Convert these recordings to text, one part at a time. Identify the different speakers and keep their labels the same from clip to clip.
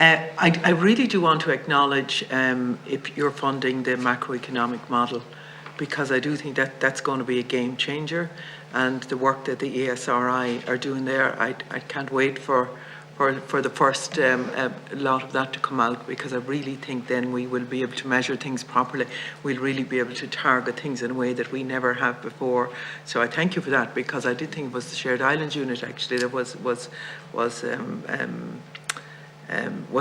Speaker 1: I really do want to acknowledge if you're funding the macroeconomic model, because I do think that that's going to be a game changer, and the work that the ESRI are doing there, I can't wait for the first lot of that to come out, because I really think then we will be able to measure things properly. We'll really be able to target things in a way that we never have before. So I thank you for that, because I did think it was the Shared Islands Unit actually that was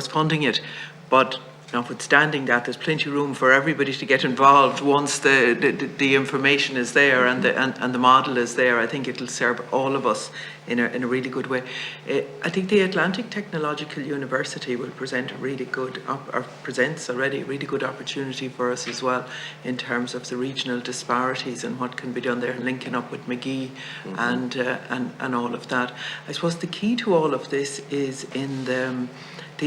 Speaker 1: funding it. But notwithstanding that, there's plenty of room for everybody to get involved once the information is there and the model is there. I think it'll serve all of us in a really good way. I think the Atlantic Technological University will present a really good, or presents already a really good opportunity for us as well, in terms of the regional disparities and what can be done there, and linking up with McGee and all of that. I suppose the key to all of this is in the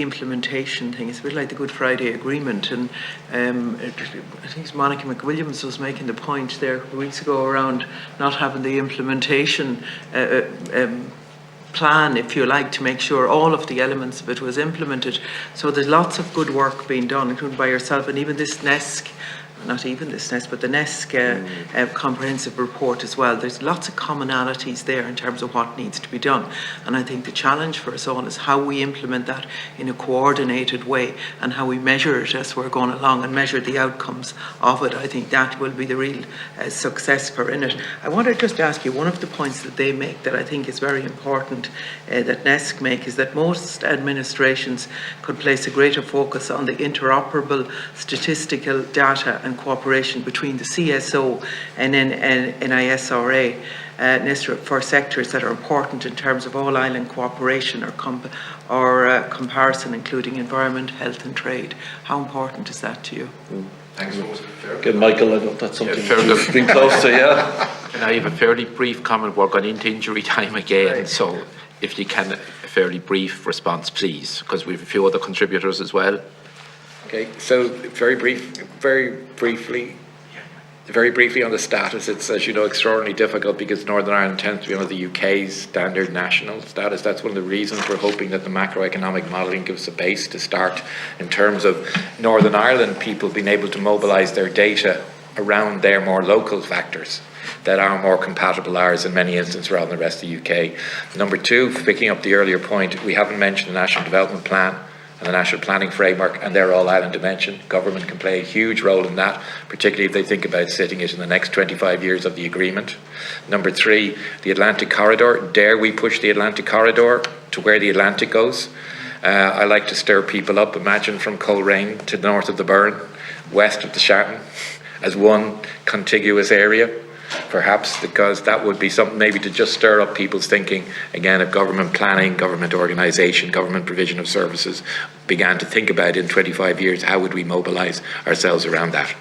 Speaker 1: implementation thing. It's a bit like the Good Friday Agreement, and I think it's Monica McWilliams was making the point there a couple of weeks ago around not having the implementation plan, if you like, to make sure all of the elements of it was implemented. So there's lots of good work being done, including by yourself, and even this NESC, not even this NESC, but the NESC comprehensive report as well. There's lots of commonalities there in terms of what needs to be done. And I think the challenge for us all is how we implement that in a coordinated way, and how we measure it as we're going along and measure the outcomes of it. I think that will be the real success for in it. I want to just ask you, one of the points that they make that I think is very important, that NESC make, is that most administrations could place a greater focus on the interoperable statistical data and cooperation between the CSO and NISRA for sectors that are important in terms of all island cooperation or comparison, including environment, health and trade. How important is that to you?
Speaker 2: Thanks.
Speaker 3: Good, Michael. I know that's something you've been close to, yeah.
Speaker 2: And I have a fairly brief comment. We're going into injury time again, right. So if you can, a fairly brief response, please, because we have a few other contributors as well.
Speaker 4: Okay, so very briefly on the status. It's, as you know, extraordinarily difficult because Northern Ireland tends to be under the UK's standard national status. That's one of the reasons we're hoping that the macroeconomic modelling gives a base to start in terms of Northern Ireland people being able to mobilise their data around their more local factors that are more compatible ours in many instances rather than the rest of the UK. Number two, picking up the earlier point, we haven't mentioned the National Development Plan and the National Planning Framework, and their all-island dimension. Government can play a huge role in that, particularly if they think about sitting it in the next 25 years of the agreement. Number three, the Atlantic Corridor. Dare we push the Atlantic Corridor to where the Atlantic goes? I like to stir people up. Imagine from Coleraine to the north of the Burren, west of the Shatton, as one contiguous area, perhaps, because that would be something maybe to just stir up people's thinking again of government planning, government organisation, government provision of services, began to think about in 25 years, how would we mobilise ourselves around that.